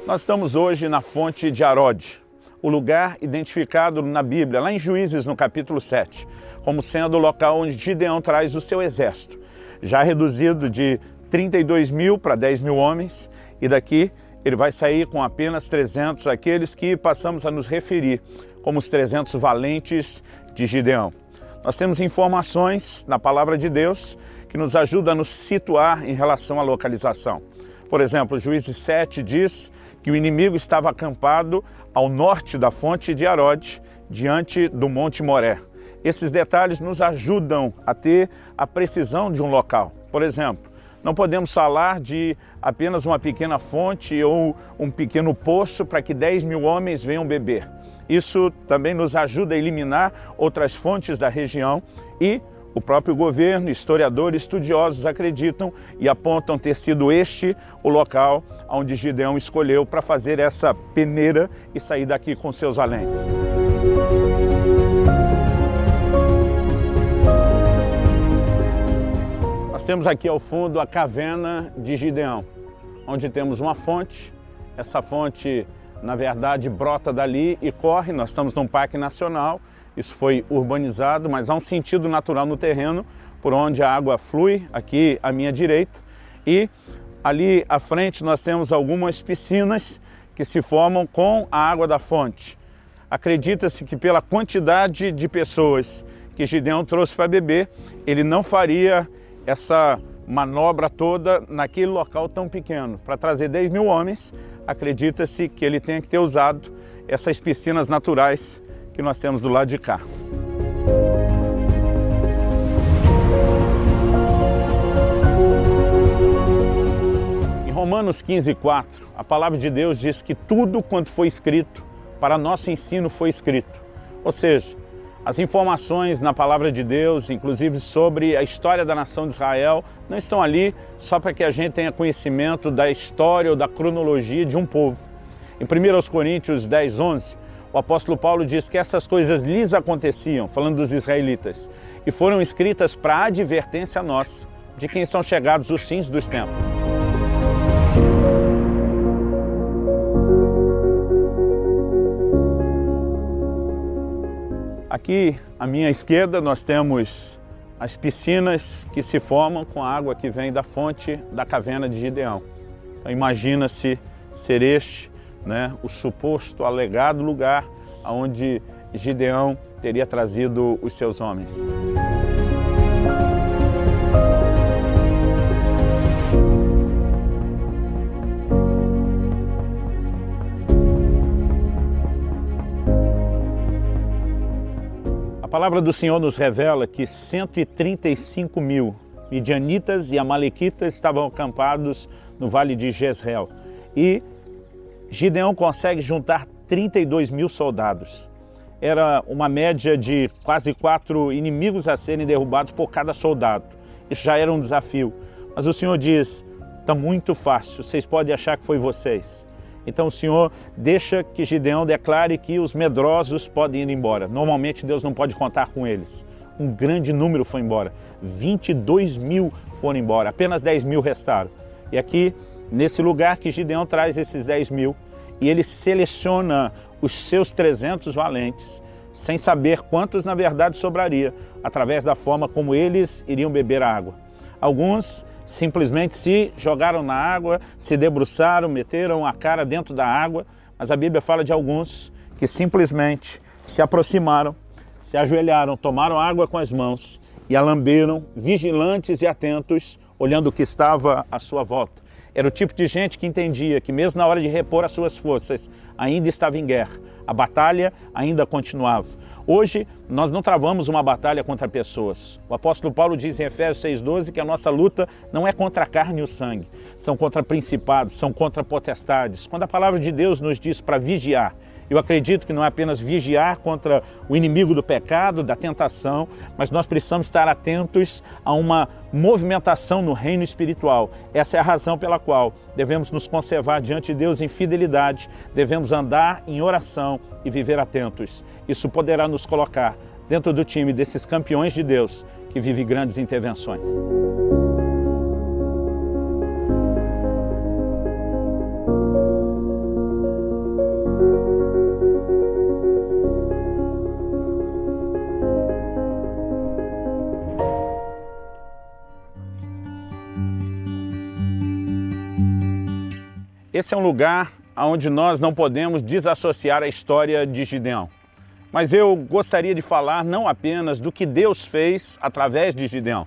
Nós estamos hoje na fonte de Harod, o lugar identificado na Bíblia, lá em Juízes, no capítulo 7, como sendo o local onde Gideão traz o seu exército, já reduzido de 32 mil para 10 mil homens, e daqui ele vai sair com apenas 300, aqueles que passamos a nos referir como os 300 valentes de Gideão. Nós temos informações na palavra de Deus que nos ajudam a nos situar em relação à localização. Por exemplo, Juízes 7 diz que o inimigo estava acampado ao norte da fonte de Harod, diante do Monte Moré. Esses detalhes nos ajudam a ter a precisão de um local. Por exemplo, não podemos falar de apenas uma pequena fonte ou um pequeno poço para que 10 mil homens venham beber. Isso também nos ajuda a eliminar outras fontes da região e o próprio governo, historiadores, estudiosos acreditam e apontam ter sido este o local onde Gideão escolheu para fazer essa peneira e sair daqui com seus valentes. Nós temos aqui ao fundo a caverna de Gideão, onde temos uma fonte. Essa fonte, na verdade, brota dali e corre. Nós estamos num parque nacional. Isso foi urbanizado, mas há um sentido natural no terreno, por onde a água flui, aqui à minha direita. E ali à frente nós temos algumas piscinas que se formam com a água da fonte. Acredita-se que pela quantidade de pessoas que Gideão trouxe para beber, ele não faria essa manobra toda naquele local tão pequeno. Para trazer 10 mil homens, acredita-se que ele tenha que ter usado essas piscinas naturais que nós temos do lado de cá. Em Romanos 15:4, a palavra de Deus diz que tudo quanto foi escrito para nosso ensino foi escrito. Ou seja, as informações na palavra de Deus, inclusive sobre a história da nação de Israel, não estão ali só para que a gente tenha conhecimento da história ou da cronologia de um povo. Em 1 Coríntios 10:11, o apóstolo Paulo diz que essas coisas lhes aconteciam, falando dos israelitas, e foram escritas para advertência nossa, de quem são chegados os fins dos tempos. Aqui, à minha esquerda, nós temos as piscinas que se formam com a água que vem da fonte da caverna de Gideão. Então, imagina-se ser este, o suposto alegado lugar onde Gideão teria trazido os seus homens. A palavra do Senhor nos revela que 135 mil midianitas e amalequitas estavam acampados no vale de Jezreel. E Gideão consegue juntar 32 mil soldados. Era uma média de quase 4 inimigos a serem derrubados por cada soldado. Isso já era um desafio. Mas o Senhor diz, está muito fácil, vocês podem achar que foi vocês. Então o Senhor deixa que Gideão declare que os medrosos podem ir embora. Normalmente Deus não pode contar com eles. Um grande número foi embora. 22 mil foram embora, apenas 10 mil restaram. E aqui, nesse lugar que Gideão traz esses 10 mil, e ele seleciona os seus 300 valentes, sem saber quantos na verdade sobraria, através da forma como eles iriam beber a água. Alguns simplesmente se jogaram na água, se debruçaram, meteram a cara dentro da água, mas a Bíblia fala de alguns que simplesmente se aproximaram, se ajoelharam, tomaram água com as mãos e a lamberam, vigilantes e atentos, olhando o que estava à sua volta. Era o tipo de gente que entendia que mesmo na hora de repor as suas forças, ainda estava em guerra. A batalha ainda continuava. Hoje, nós não travamos uma batalha contra pessoas. O apóstolo Paulo diz em Efésios 6:12 que a nossa luta não é contra a carne e o sangue, são contra principados, são contra potestades. Quando a palavra de Deus nos diz para vigiar, Eu acredito que não é apenas vigiar contra o inimigo do pecado, da tentação, mas nós precisamos estar atentos a uma movimentação no reino espiritual. Essa é a razão pela qual devemos nos conservar diante de Deus em fidelidade, devemos andar em oração e viver atentos. Isso poderá nos colocar dentro do time desses campeões de Deus que vivem grandes intervenções. Esse é um lugar onde nós não podemos desassociar a história de Gideão. Mas eu gostaria de falar não apenas do que Deus fez através de Gideão.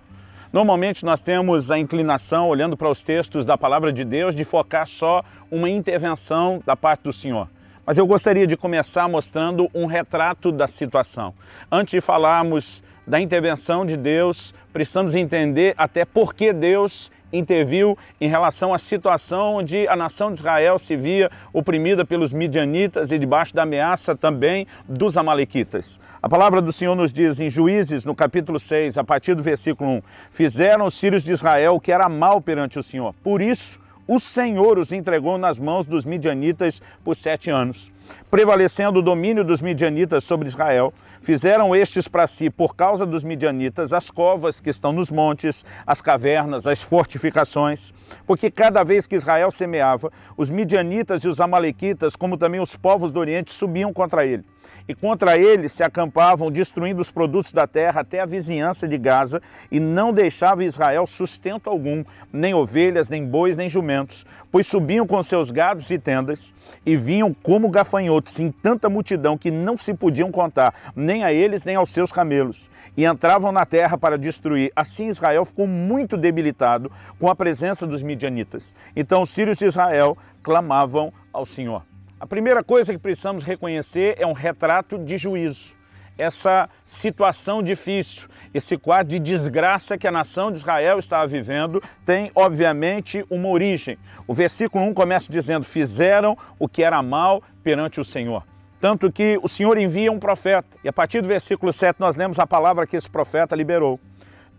Normalmente nós temos a inclinação, olhando para os textos da palavra de Deus, de focar só uma intervenção da parte do Senhor. Mas eu gostaria de começar mostrando um retrato da situação. Antes de falarmos da intervenção de Deus, precisamos entender até por que Deus interviu em relação à situação onde a nação de Israel se via oprimida pelos midianitas e debaixo da ameaça também dos amalequitas. A palavra do Senhor nos diz em Juízes, no capítulo 6, a partir do versículo 1, fizeram os filhos de Israel o que era mal perante o Senhor. Por isso, o Senhor os entregou nas mãos dos midianitas por 7 anos. Prevalecendo o domínio dos midianitas sobre Israel, fizeram estes para si, por causa dos midianitas, as covas que estão nos montes, as cavernas, as fortificações, porque cada vez que Israel semeava, os midianitas e os amalequitas, como também os povos do Oriente, subiam contra ele. E contra ele se acampavam, destruindo os produtos da terra até a vizinhança de Gaza, e não deixava Israel sustento algum, nem ovelhas, nem bois, nem jumentos, pois subiam com seus gados e tendas, e vinham como gafanhotos em tanta multidão que não se podiam contar, nem a eles, nem aos seus camelos, e entravam na terra para destruir. Assim Israel ficou muito debilitado com a presença dos midianitas. Então os filhos de Israel clamavam ao Senhor. A primeira coisa que precisamos reconhecer é um retrato de juízo. Essa situação difícil, esse quadro de desgraça que a nação de Israel estava vivendo, tem obviamente uma origem. O versículo 1 começa dizendo, fizeram o que era mal perante o Senhor. Tanto que o Senhor envia um profeta, e a partir do versículo 7 nós lemos a palavra que esse profeta liberou.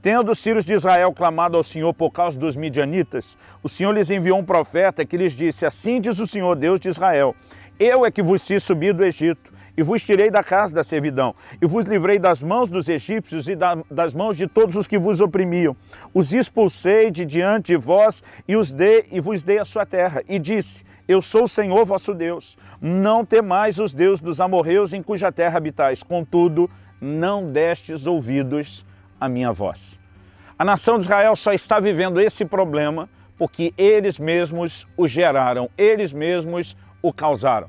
Tendo os filhos de Israel clamado ao Senhor por causa dos midianitas, o Senhor lhes enviou um profeta que lhes disse, assim diz o Senhor, Deus de Israel, eu é que vos fiz subir do Egito, e vos tirei da casa da servidão, e vos livrei das mãos dos egípcios e das mãos de todos os que vos oprimiam. Os expulsei de diante de vós e vos dei a sua terra. E disse, eu sou o Senhor vosso Deus, não temais os deuses dos amorreus em cuja terra habitais, contudo, não destes ouvidos à minha voz. A nação de Israel só está vivendo esse problema porque eles mesmos o geraram, eles mesmos o causaram.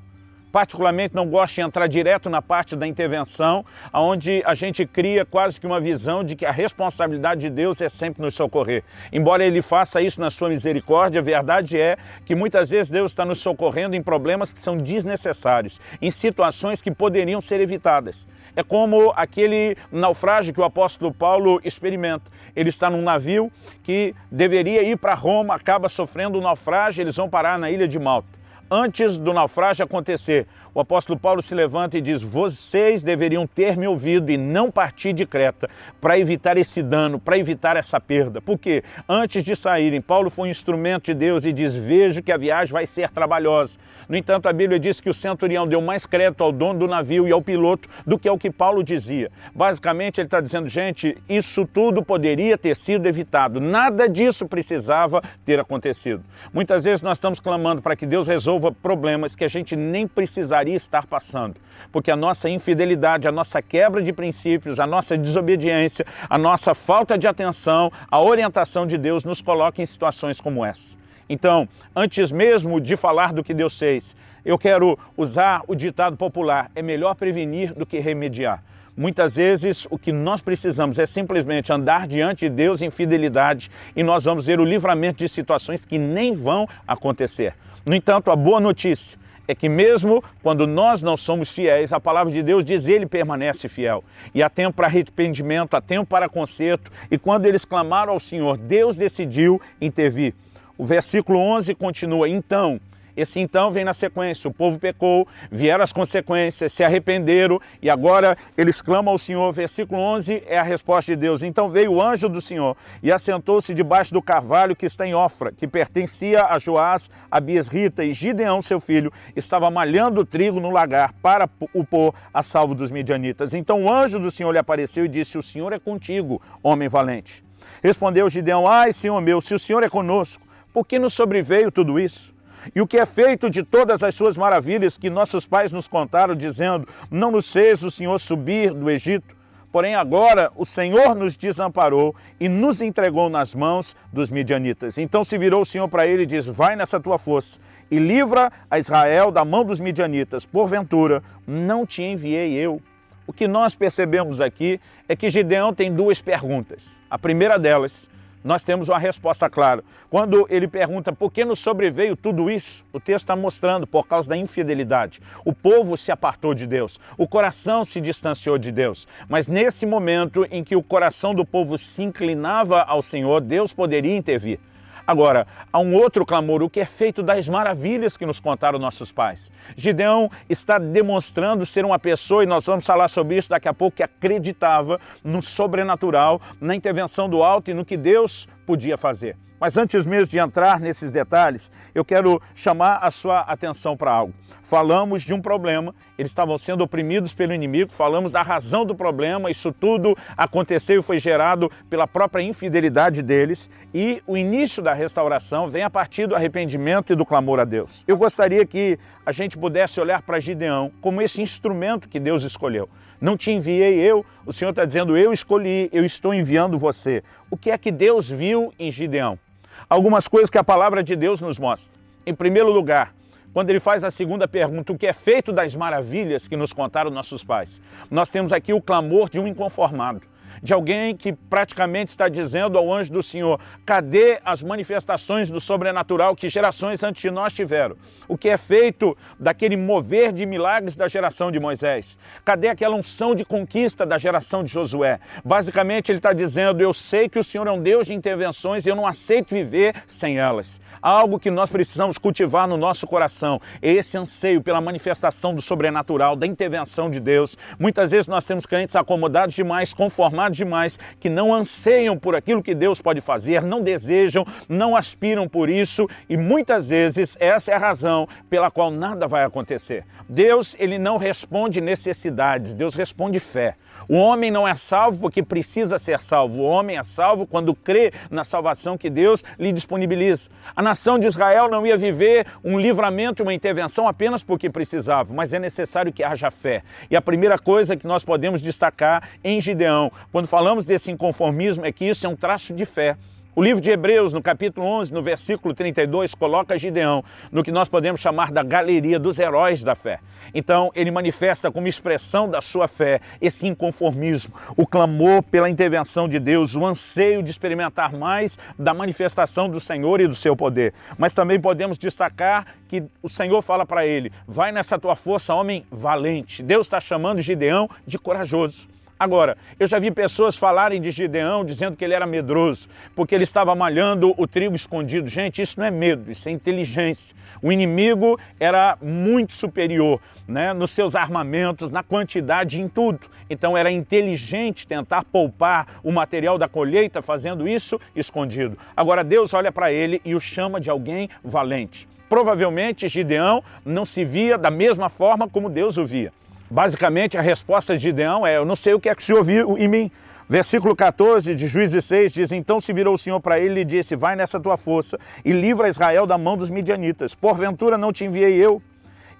Particularmente não gosto de entrar direto na parte da intervenção, onde a gente cria quase que uma visão de que a responsabilidade de Deus é sempre nos socorrer. Embora Ele faça isso na sua misericórdia, a verdade é que muitas vezes Deus está nos socorrendo em problemas que são desnecessários, em situações que poderiam ser evitadas. É como aquele naufrágio que o apóstolo Paulo experimenta. Ele está num navio que deveria ir para Roma, acaba sofrendo um naufrágio, eles vão parar na ilha de Malta. Antes do naufrágio acontecer, o apóstolo Paulo se levanta e diz, vocês deveriam ter me ouvido e não partir de Creta para evitar esse dano, para evitar essa perda. Por quê? Antes de saírem, Paulo foi um instrumento de Deus e diz, vejo que a viagem vai ser trabalhosa. No entanto, a Bíblia diz que o centurião deu mais crédito ao dono do navio e ao piloto do que ao que Paulo dizia. Basicamente, ele está dizendo, gente, isso tudo poderia ter sido evitado. Nada disso precisava ter acontecido. Muitas vezes nós estamos clamando para que Deus resolva problemas que a gente nem precisaria estar passando, porque a nossa infidelidade, a nossa quebra de princípios, a nossa desobediência, a nossa falta de atenção, a orientação de Deus nos coloca em situações como essa. Então, antes mesmo de falar do que Deus fez, eu quero usar o ditado popular, é melhor prevenir do que remediar. Muitas vezes o que nós precisamos é simplesmente andar diante de Deus em fidelidade e nós vamos ver o livramento de situações que nem vão acontecer. No entanto, a boa notícia é que mesmo quando nós não somos fiéis, a palavra de Deus diz ele permanece fiel. E há tempo para arrependimento, há tempo para conserto. E quando eles clamaram ao Senhor, Deus decidiu intervir. O versículo 11 continua, então Esse então vem na sequência. O povo pecou, vieram as consequências, se arrependeram e agora eles clamam ao Senhor. Versículo 11 é a resposta de Deus. Então veio o anjo do Senhor e assentou-se debaixo do carvalho que está em Ofra, que pertencia a Joás, a Biesrita, e Gideão, seu filho, estava malhando o trigo no lagar para o pôr a salvo dos midianitas. Então o anjo do Senhor lhe apareceu e disse: o Senhor é contigo, homem valente. Respondeu Gideão: ai, Senhor meu, se o Senhor é conosco, por que nos sobreveio tudo isso? E o que é feito de todas as suas maravilhas que nossos pais nos contaram, dizendo: não nos fez o Senhor subir do Egito? Porém agora o Senhor nos desamparou e nos entregou nas mãos dos midianitas. Então se virou o Senhor para ele e disse: vai nessa tua força e livra a Israel da mão dos midianitas. Porventura não te enviei eu? O que nós percebemos aqui é que Gideão tem duas perguntas. A primeira delas, nós temos uma resposta clara. Quando ele pergunta por que nos sobreveio tudo isso, o texto está mostrando: por causa da infidelidade. O povo se apartou de Deus, o coração se distanciou de Deus. Mas nesse momento em que o coração do povo se inclinava ao Senhor, Deus poderia intervir. Agora, há um outro clamor: o que é feito das maravilhas que nos contaram nossos pais. Gideão está demonstrando ser uma pessoa, e nós vamos falar sobre isso daqui a pouco, que acreditava no sobrenatural, na intervenção do alto e no que Deus podia fazer. Mas antes mesmo de entrar nesses detalhes, eu quero chamar a sua atenção para algo. Falamos de um problema, eles estavam sendo oprimidos pelo inimigo, falamos da razão do problema, isso tudo aconteceu e foi gerado pela própria infidelidade deles, e o início da restauração vem a partir do arrependimento e do clamor a Deus. Eu gostaria que a gente pudesse olhar para Gideão como esse instrumento que Deus escolheu. Não te enviei eu, o Senhor está dizendo: eu escolhi, eu estou enviando você. O que é que Deus viu em Gideão? Algumas coisas que a palavra de Deus nos mostra. Em primeiro lugar, quando ele faz a segunda pergunta: o que é feito das maravilhas que nos contaram nossos pais? Nós temos aqui o clamor de um inconformado, de alguém que praticamente está dizendo ao anjo do Senhor: cadê as manifestações do sobrenatural que gerações antes de nós tiveram? O que é feito daquele mover de milagres da geração de Moisés? Cadê aquela unção de conquista da geração de Josué? Basicamente ele está dizendo: eu sei que o Senhor é um Deus de intervenções e eu não aceito viver sem elas. Algo que nós precisamos cultivar no nosso coração é esse anseio pela manifestação do sobrenatural, da intervenção de Deus. Muitas vezes nós temos crentes acomodados demais, conformados demais, que não anseiam por aquilo que Deus pode fazer, não desejam, não aspiram por isso, e muitas vezes essa é a razão pela qual nada vai acontecer. Deus, ele não responde necessidades, Deus responde fé. O homem não é salvo porque precisa ser salvo. O homem é salvo quando crê na salvação que Deus lhe disponibiliza. A nação de Israel não ia viver um livramento e uma intervenção apenas porque precisava, mas é necessário que haja fé. E a primeira coisa que nós podemos destacar em Gideão, quando falamos desse inconformismo, é que isso é um traço de fé. O livro de Hebreus, no capítulo 11, no versículo 32, coloca Gideão no que nós podemos chamar da galeria dos heróis da fé. Então, ele manifesta como expressão da sua fé esse inconformismo, o clamor pela intervenção de Deus, o anseio de experimentar mais da manifestação do Senhor e do seu poder. Mas também podemos destacar que o Senhor fala para ele: vai nessa tua força, homem valente. Deus está chamando Gideão de corajoso. Agora, eu já vi pessoas falarem de Gideão dizendo que ele era medroso, porque ele estava malhando o trigo escondido. Gente, isso não é medo, isso é inteligência. O inimigo era muito superior, né, nos seus armamentos, na quantidade, em tudo. Então era inteligente tentar poupar o material da colheita fazendo isso escondido. Agora Deus olha para ele e o chama de alguém valente. Provavelmente Gideão não se via da mesma forma como Deus o via. Basicamente, a resposta de Gideão é: eu não sei o que é que o Senhor viu em mim. Versículo 14 de Juízes 6 diz: então se virou o Senhor para ele e disse: vai nessa tua força e livra Israel da mão dos midianitas. Porventura não te enviei eu?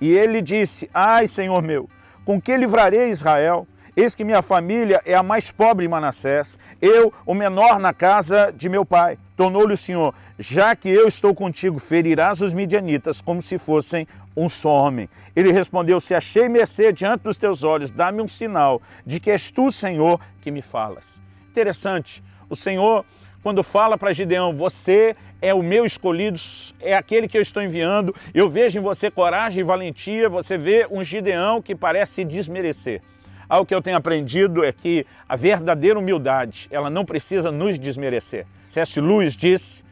E ele disse: ai, Senhor meu, com que livrarei Israel? Eis que minha família é a mais pobre em Manassés, eu o menor na casa de meu pai. Tornou-lhe o Senhor: já que eu estou contigo, ferirás os midianitas como se fossem um só homem. Ele respondeu: se achei mercê diante dos teus olhos, dá-me um sinal de que és tu, Senhor, que me falas. Interessante, o Senhor, quando fala para Gideão: você é o meu escolhido, é aquele que eu estou enviando, eu vejo em você coragem e valentia. Você vê um Gideão que parece desmerecer. Algo que eu tenho aprendido é que a verdadeira humildade, ela não precisa nos desmerecer. C.S. Lewis diz: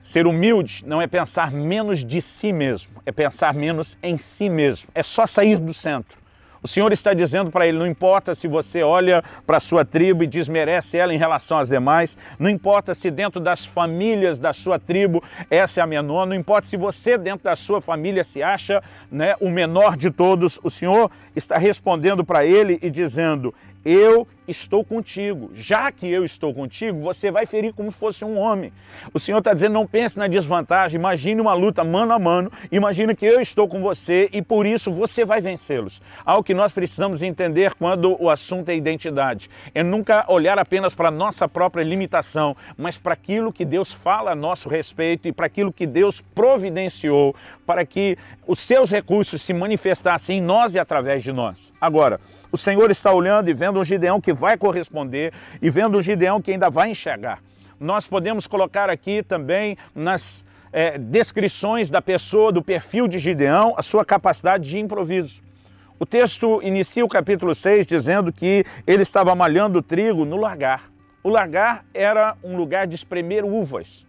Ser humilde não é pensar menos de si mesmo, é pensar menos em si mesmo, é só sair do centro. O Senhor está dizendo para ele, não importa se você olha para a sua tribo e desmerece ela em relação às demais, não importa se dentro das famílias da sua tribo essa é a menor, não importa se você dentro da sua família se acha, né, o menor de todos, o Senhor está respondendo para ele e dizendo, eu estou contigo, já que eu estou contigo, você vai ferir como se fosse um homem. O Senhor está dizendo, não pense na desvantagem, imagine uma luta mano a mano, imagine que eu estou com você e por isso você vai vencê-los. Algo que nós precisamos entender quando o assunto é identidade, é nunca olhar apenas para a nossa própria limitação, mas para aquilo que Deus fala a nosso respeito e para aquilo que Deus providenciou para que os seus recursos se manifestassem em nós e através de nós. Agora, o Senhor está olhando e vendo um Gideão que vai corresponder e vendo um Gideão que ainda vai enxergar. Nós podemos colocar aqui também nas descrições da pessoa, do perfil de Gideão, a sua capacidade de improviso. O texto inicia o capítulo 6 dizendo que ele estava malhando trigo no lagar. O lagar era um lugar de espremer uvas.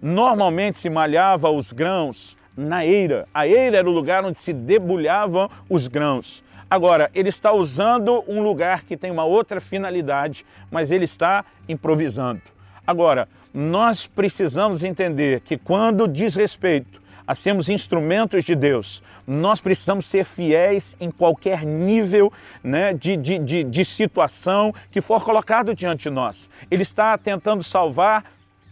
Normalmente se malhava os grãos na eira. A eira era o lugar onde se debulhavam os grãos. Agora, ele está usando um lugar que tem uma outra finalidade, mas ele está improvisando. Agora, nós precisamos entender que quando diz respeito a sermos instrumentos de Deus, nós precisamos ser fiéis em qualquer nível, né, de situação que for colocado diante de nós. Ele está tentando salvar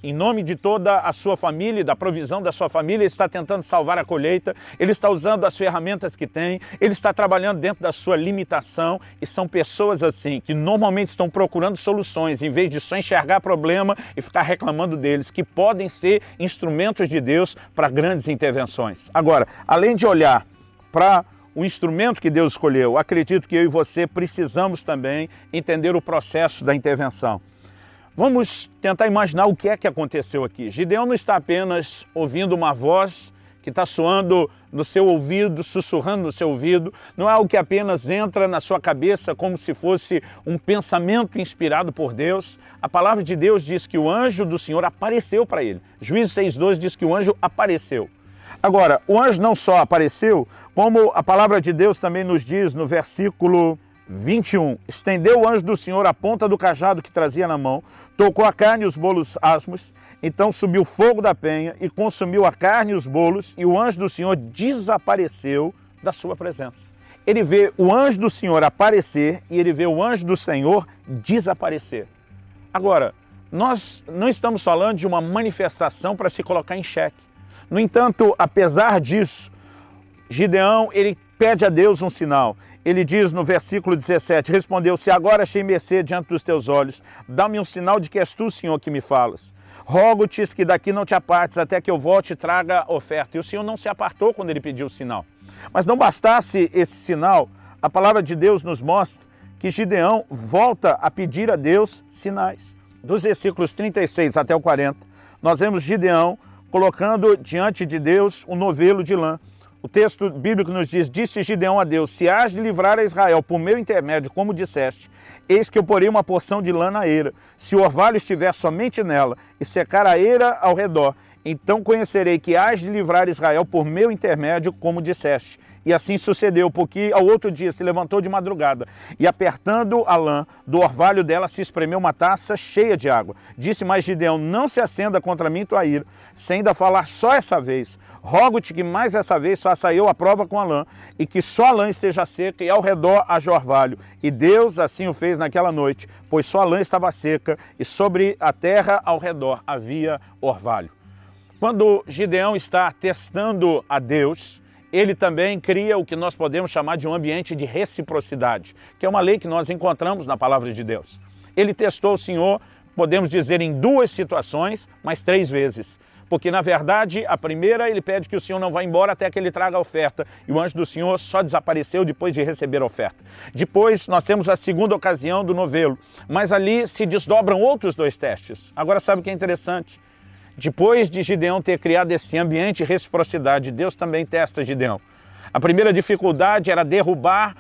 em nome de toda a sua família, da provisão da sua família, ele está tentando salvar a colheita, ele está usando as ferramentas que tem, ele está trabalhando dentro da sua limitação e são pessoas assim, que normalmente estão procurando soluções, em vez de só enxergar problema e ficar reclamando deles, que podem ser instrumentos de Deus para grandes intervenções. Agora, além de olhar para o instrumento que Deus escolheu, acredito que eu e você precisamos também entender o processo da intervenção. Vamos tentar imaginar o que é que aconteceu aqui. Gideão não está apenas ouvindo uma voz que está soando no seu ouvido, sussurrando no seu ouvido, não é algo que apenas entra na sua cabeça como se fosse um pensamento inspirado por Deus. A palavra de Deus diz que o anjo do Senhor apareceu para ele. Juízes 6:12 diz que o anjo apareceu. Agora, o anjo não só apareceu, como a palavra de Deus também nos diz no versículo 21, estendeu o anjo do Senhor a ponta do cajado que trazia na mão, tocou a carne e os bolos asmos, então subiu fogo da penha e consumiu a carne e os bolos, e o anjo do Senhor desapareceu da sua presença. Ele vê o anjo do Senhor aparecer e ele vê o anjo do Senhor desaparecer. Agora, nós não estamos falando de uma manifestação para se colocar em xeque. No entanto, apesar disso, Gideão, ele pede a Deus um sinal. Ele diz no versículo 17, respondeu, se agora achei mercê diante dos teus olhos, dá-me um sinal de que és tu, Senhor, que me falas. Rogo-te que daqui não te apartes até que eu volte e traga oferta. E o Senhor não se apartou quando ele pediu o sinal. Mas não bastasse esse sinal, a palavra de Deus nos mostra que Gideão volta a pedir a Deus sinais. Dos versículos 36 até o 40, nós vemos Gideão colocando diante de Deus um novelo de lã. O texto bíblico nos diz, disse Gideão a Deus, se hás de livrar a Israel por meu intermédio, como disseste, eis que eu porei uma porção de lã na eira. Se o orvalho estiver somente nela e secar a eira ao redor, então conhecerei que hás de livrar Israel por meu intermédio, como disseste. E assim sucedeu, porque ao outro dia se levantou de madrugada e apertando a lã do orvalho dela se espremeu uma taça cheia de água. Disse mais Gideão, não se acenda contra mim tua ira, sem ainda falar só essa vez. Rogo-te que mais essa vez faça eu a prova com a lã, e que só a lã esteja seca e ao redor haja orvalho. E Deus assim o fez naquela noite, pois só a lã estava seca e sobre a terra ao redor havia orvalho. Quando Gideão está testando a Deus, ele também cria o que nós podemos chamar de um ambiente de reciprocidade, que é uma lei que nós encontramos na palavra de Deus. Ele testou o Senhor, podemos dizer, em 2 situações, mas 3 vezes. Porque, na verdade, a primeira ele pede que o Senhor não vá embora até que ele traga a oferta. E o anjo do Senhor só desapareceu depois de receber a oferta. Depois, nós temos a segunda ocasião do novelo. Mas ali se desdobram outros 2 testes. Agora, sabe o que é interessante? Depois de Gideão ter criado esse ambiente de reciprocidade, Deus também testa Gideão. A primeira dificuldade era derrubar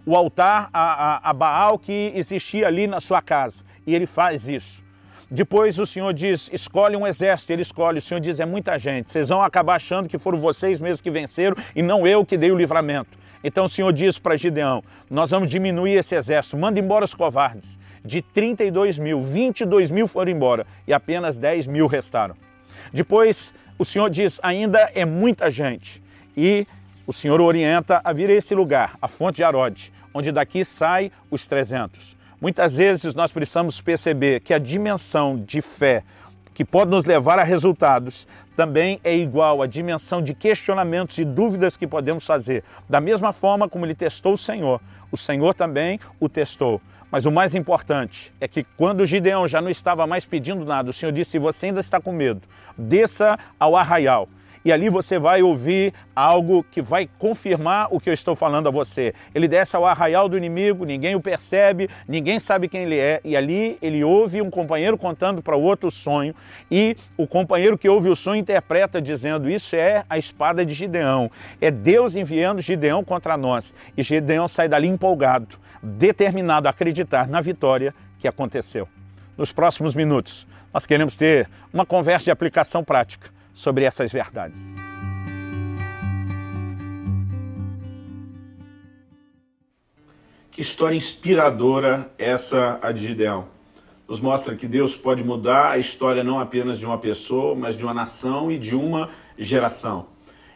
o altar a Baal que existia ali na sua casa. E ele faz isso. Depois o Senhor diz, escolhe um exército, ele escolhe, o Senhor diz, é muita gente, vocês vão acabar achando que foram vocês mesmos que venceram e não eu que dei o livramento. Então o Senhor diz para Gideão, nós vamos diminuir esse exército, manda embora os covardes. De 32 mil, 22 mil foram embora e apenas 10 mil restaram. Depois o Senhor diz, ainda é muita gente e o Senhor orienta a vir a esse lugar, a fonte de Arode, onde daqui sai os 300. Muitas vezes nós precisamos perceber que a dimensão de fé que pode nos levar a resultados também é igual à dimensão de questionamentos e dúvidas que podemos fazer. Da mesma forma como ele testou o Senhor também o testou. Mas o mais importante é que quando Gideão já não estava mais pedindo nada, o Senhor disse, se você ainda está com medo, desça ao arraial. E ali você vai ouvir algo que vai confirmar o que eu estou falando a você. Ele desce ao arraial do inimigo, ninguém o percebe, ninguém sabe quem ele é. E ali ele ouve um companheiro contando para o outro o sonho. E o companheiro que ouve o sonho interpreta dizendo, isso é a espada de Gideão. É Deus enviando Gideão contra nós. E Gideão sai dali empolgado, determinado a acreditar na vitória que aconteceu. Nos próximos minutos, nós queremos ter uma conversa de aplicação prática sobre essas verdades. Que história inspiradora essa a de Gideão. Nos mostra que Deus pode mudar a história não apenas de uma pessoa, mas de uma nação e de uma geração.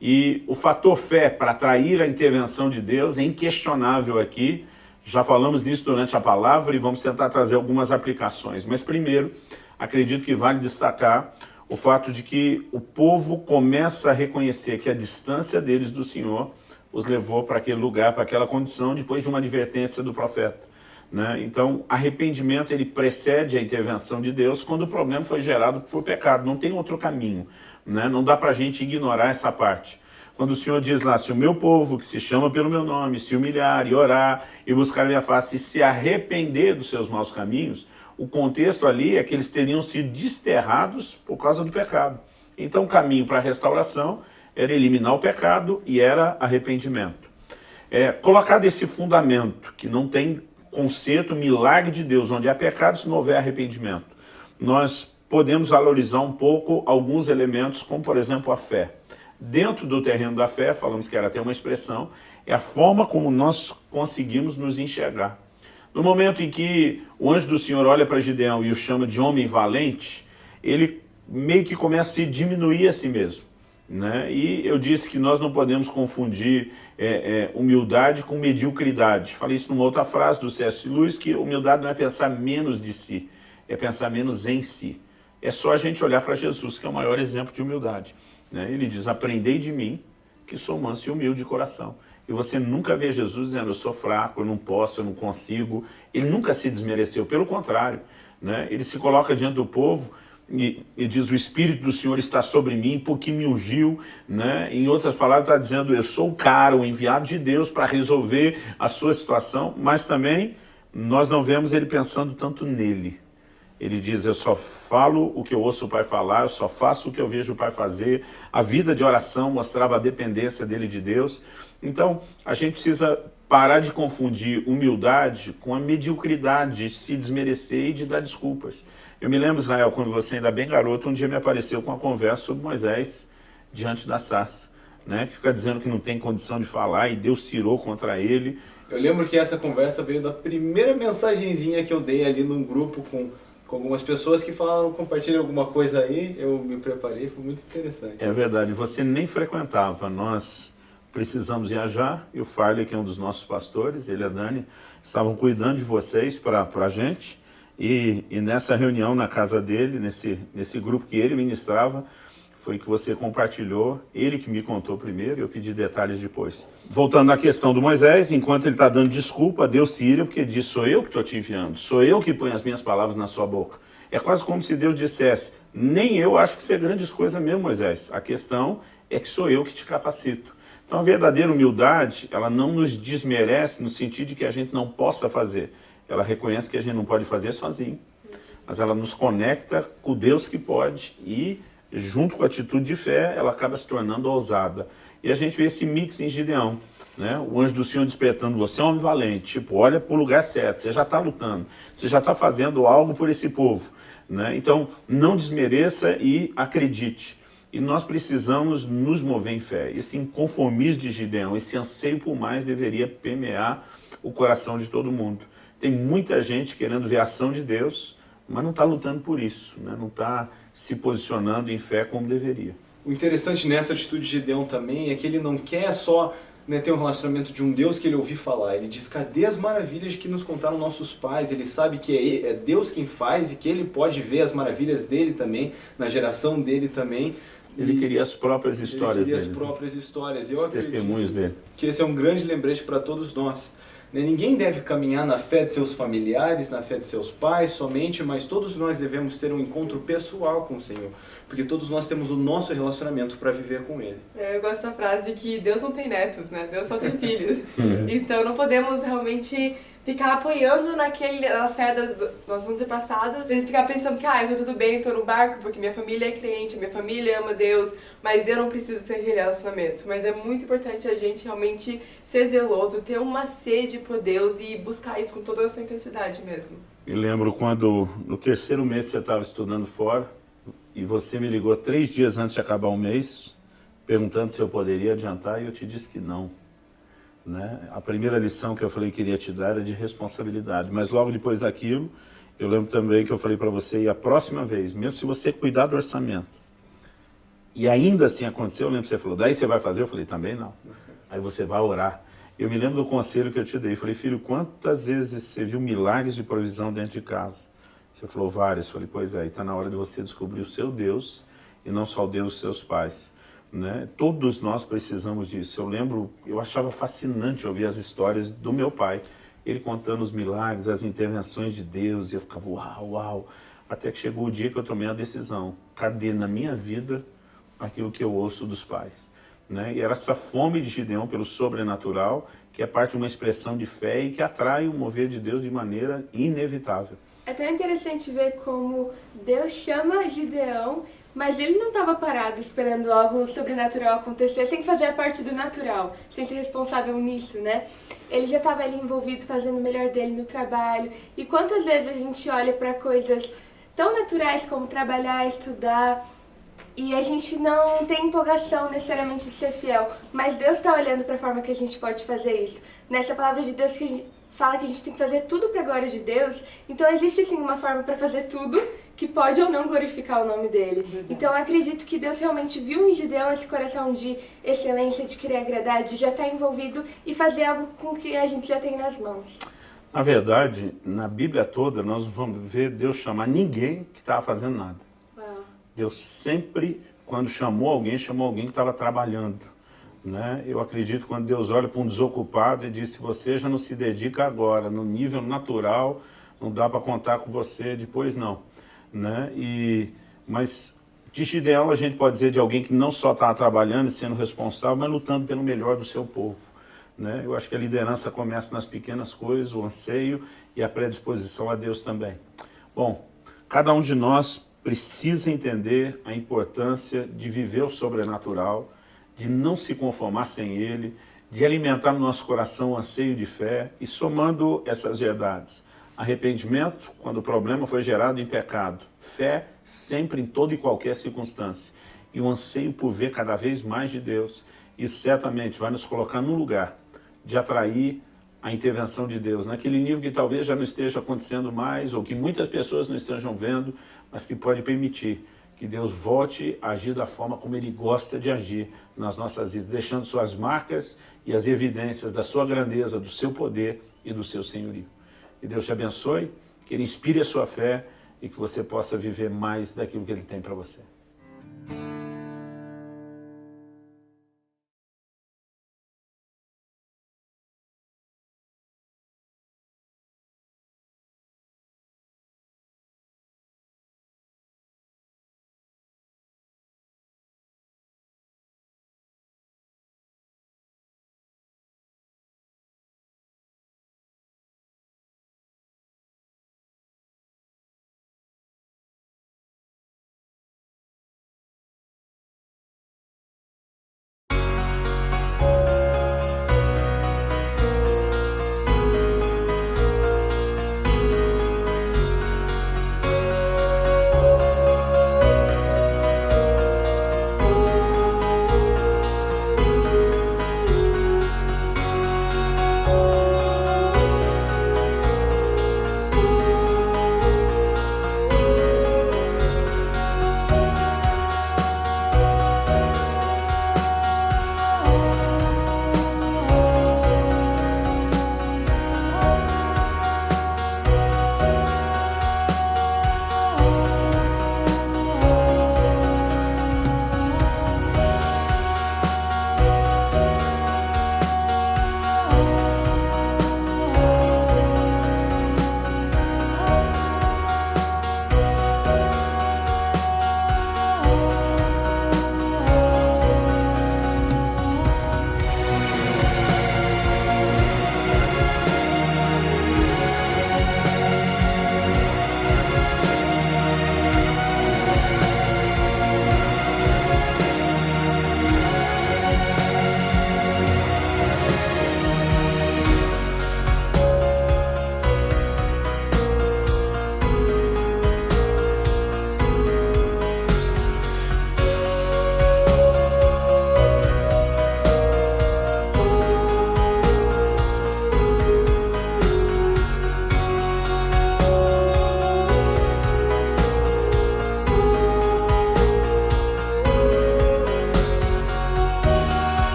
E o fator fé para atrair a intervenção de Deus é inquestionável aqui. Já falamos nisso durante a palavra e vamos tentar trazer algumas aplicações. Mas primeiro, acredito que vale destacar o fato de que o povo começa a reconhecer que a distância deles do Senhor os levou para aquele lugar, para aquela condição, depois de uma advertência do profeta. Né? Então, arrependimento ele precede a intervenção de Deus quando o problema foi gerado por pecado. Não tem outro caminho. Né? Não dá para a gente ignorar essa parte. Quando o Senhor diz lá, se o meu povo, que se chama pelo meu nome, se humilhar e orar e buscar a minha face e se arrepender dos seus maus caminhos, o contexto ali é que eles teriam sido desterrados por causa do pecado. Então o caminho para a restauração era eliminar o pecado e era arrependimento. Colocado esse fundamento, que não tem conserto, milagre de Deus, onde há pecado se não houver arrependimento, nós podemos valorizar um pouco alguns elementos, como por exemplo a fé. Dentro do terreno da fé, falamos que era até uma expressão, é a forma como nós conseguimos nos enxergar. No momento em que o anjo do Senhor olha para Gideão e o chama de homem valente, ele meio que começa a se diminuir a si mesmo. Né? E eu disse que nós não podemos confundir humildade com mediocridade. Falei isso numa outra frase do C.S. Lewis, que humildade não é pensar menos de si, é pensar menos em si. É só a gente olhar para Jesus, que é o maior exemplo de humildade. Né? Ele diz, aprendei de mim, que sou manso e humilde de coração. E você nunca vê Jesus dizendo, eu sou fraco, eu não posso, eu não consigo. Ele nunca se desmereceu, pelo contrário. Né? Ele se coloca diante do povo e diz, o Espírito do Senhor está sobre mim, porque me ungiu. Né? Em outras palavras, está dizendo, eu sou o cara, o enviado de Deus para resolver a sua situação. Mas também, nós não vemos ele pensando tanto nele. Ele diz, eu só falo o que eu ouço o Pai falar, eu só faço o que eu vejo o Pai fazer. A vida de oração mostrava a dependência dele de Deus. Então, a gente precisa parar de confundir humildade com a mediocridade de se desmerecer e de dar desculpas. Eu me lembro, Israel, quando você ainda bem garoto, um dia me apareceu com uma conversa sobre Moisés diante da sarça, né? Que fica dizendo que não tem condição de falar e Deus cirou contra ele. Eu lembro que essa conversa veio da primeira mensagenzinha que eu dei ali num grupo com algumas pessoas que falaram, compartilhem alguma coisa aí, eu me preparei, foi muito interessante. É verdade, você nem frequentava, nós precisamos viajar, e o Farley, que é um dos nossos pastores, ele e a Dani, estavam cuidando de vocês para a gente, e nessa reunião na casa dele, nesse grupo que ele ministrava, foi que você compartilhou, ele que me contou primeiro, e eu pedi detalhes depois. Voltando à questão do Moisés, enquanto ele está dando desculpa, Deus se ira, porque diz, sou eu que estou te enviando, sou eu que ponho as minhas palavras na sua boca. É quase como se Deus dissesse, nem eu acho que isso é grandes coisas mesmo, Moisés, a questão é que sou eu que te capacito. Então a verdadeira humildade, ela não nos desmerece no sentido de que a gente não possa fazer, ela reconhece que a gente não pode fazer sozinho, mas ela nos conecta com o Deus que pode e junto com a atitude de fé, ela acaba se tornando ousada. E a gente vê esse mix em Gideão. né? O anjo do Senhor despertando você é um homem valente, tipo, olha para o lugar certo, você já está lutando, você já está fazendo algo por esse povo, né? Então, não desmereça e acredite. E nós precisamos nos mover em fé. Esse inconformismo de Gideão, esse anseio por mais deveria permear o coração de todo mundo. Tem muita gente querendo ver a ação de Deus, mas não está lutando por isso, né? Não está se posicionando em fé como deveria. O interessante nessa atitude de Gideão também é que ele não quer só, né, ter um relacionamento de um Deus que ele ouviu falar. Ele diz, cadê as maravilhas que nos contaram nossos pais? Ele sabe que é Deus quem faz e que ele pode ver as maravilhas dele também, na geração dele também. Ele queria as próprias histórias dele. Ele queria as próprias histórias. Eu Os testemunhos dele. Que esse é um grande lembrete para todos nós. Ninguém deve caminhar na fé de seus familiares, na fé de seus pais somente, mas todos nós devemos ter um encontro pessoal com o Senhor, porque todos nós temos o nosso relacionamento para viver com Ele. Eu gosto da frase que Deus não tem netos, né? Deus só tem filhos. Então não podemos realmente ficar apoiando na fé dos nossos antepassados e ficar pensando que eu tô tudo bem, tô no barco porque minha família é crente, minha família ama Deus, mas eu não preciso ter aquele relacionamento. Mas é muito importante a gente realmente ser zeloso, ter uma sede por Deus e buscar isso com toda essa intensidade mesmo. Me lembro quando no terceiro mês você estava estudando fora e você me ligou 3 dias antes de acabar o mês, perguntando se eu poderia adiantar e eu te disse que não. Né? A primeira lição que eu falei que queria te dar era de responsabilidade, mas logo depois daquilo, eu lembro também que eu falei para você, e a próxima vez, mesmo se você cuidar do orçamento, e ainda assim aconteceu, eu lembro que você falou, daí você vai fazer? Eu falei, também não. Aí você vai orar. Eu me lembro do conselho que eu te dei, eu falei, filho, quantas vezes você viu milagres de provisão dentro de casa? Você falou, vários. Eu falei, pois é, está na hora de você descobrir o seu Deus, e não só o Deus dos seus pais. Né? Todos nós precisamos disso. Eu lembro, eu achava fascinante ouvir as histórias do meu pai, ele contando os milagres, as intervenções de Deus, e eu ficava uau, uau, até que chegou o dia que eu tomei a decisão, cadê na minha vida aquilo que eu ouço dos pais? Né? E era essa fome de Gideão pelo sobrenatural, que é parte de uma expressão de fé e que atrai o mover de Deus de maneira inevitável. É tão interessante ver como Deus chama Gideão, mas ele não estava parado esperando algo sobrenatural acontecer sem fazer a parte do natural, sem ser responsável nisso, né? Ele já estava ali envolvido fazendo o melhor dele no trabalho. E quantas vezes a gente olha para coisas tão naturais como trabalhar, estudar, e a gente não tem empolgação necessariamente de ser fiel, mas Deus está olhando para a forma que a gente pode fazer isso. Nessa palavra de Deus que a gente fala que a gente tem que fazer tudo para a glória de Deus, então existe sim uma forma para fazer tudo que pode ou não glorificar o nome dele. Então eu acredito que Deus realmente viu em Gideão esse coração de excelência, de querer agradar, de já estar envolvido e fazer algo com o que a gente já tem nas mãos. Na verdade, na Bíblia toda, nós vamos ver Deus chamar ninguém que estava fazendo nada. Uau. Deus sempre, quando chamou alguém que estava trabalhando. Né? Eu acredito quando Deus olha para um desocupado e diz, se você já não se dedica agora, no nível natural, não dá para contar com você depois não. Né? Mas de Gideão a gente pode dizer de alguém que não só está trabalhando e sendo responsável, mas lutando pelo melhor do seu povo. Né? Eu acho que a liderança começa nas pequenas coisas, o anseio e a predisposição a Deus também. Bom, cada um de nós precisa entender a importância de viver o sobrenatural, de não se conformar sem ele, de alimentar no nosso coração o anseio de fé e somando essas verdades. Arrependimento, quando o problema foi gerado em pecado. Fé, sempre em toda e qualquer circunstância. E o anseio por ver cada vez mais de Deus. Isso certamente vai nos colocar num lugar de atrair a intervenção de Deus, naquele nível que talvez já não esteja acontecendo mais, ou que muitas pessoas não estejam vendo, mas que pode permitir que Deus volte a agir da forma como Ele gosta de agir nas nossas vidas, deixando suas marcas e as evidências da sua grandeza, do seu poder e do seu senhorio. Que Deus te abençoe, que Ele inspire a sua fé e que você possa viver mais daquilo que Ele tem para você.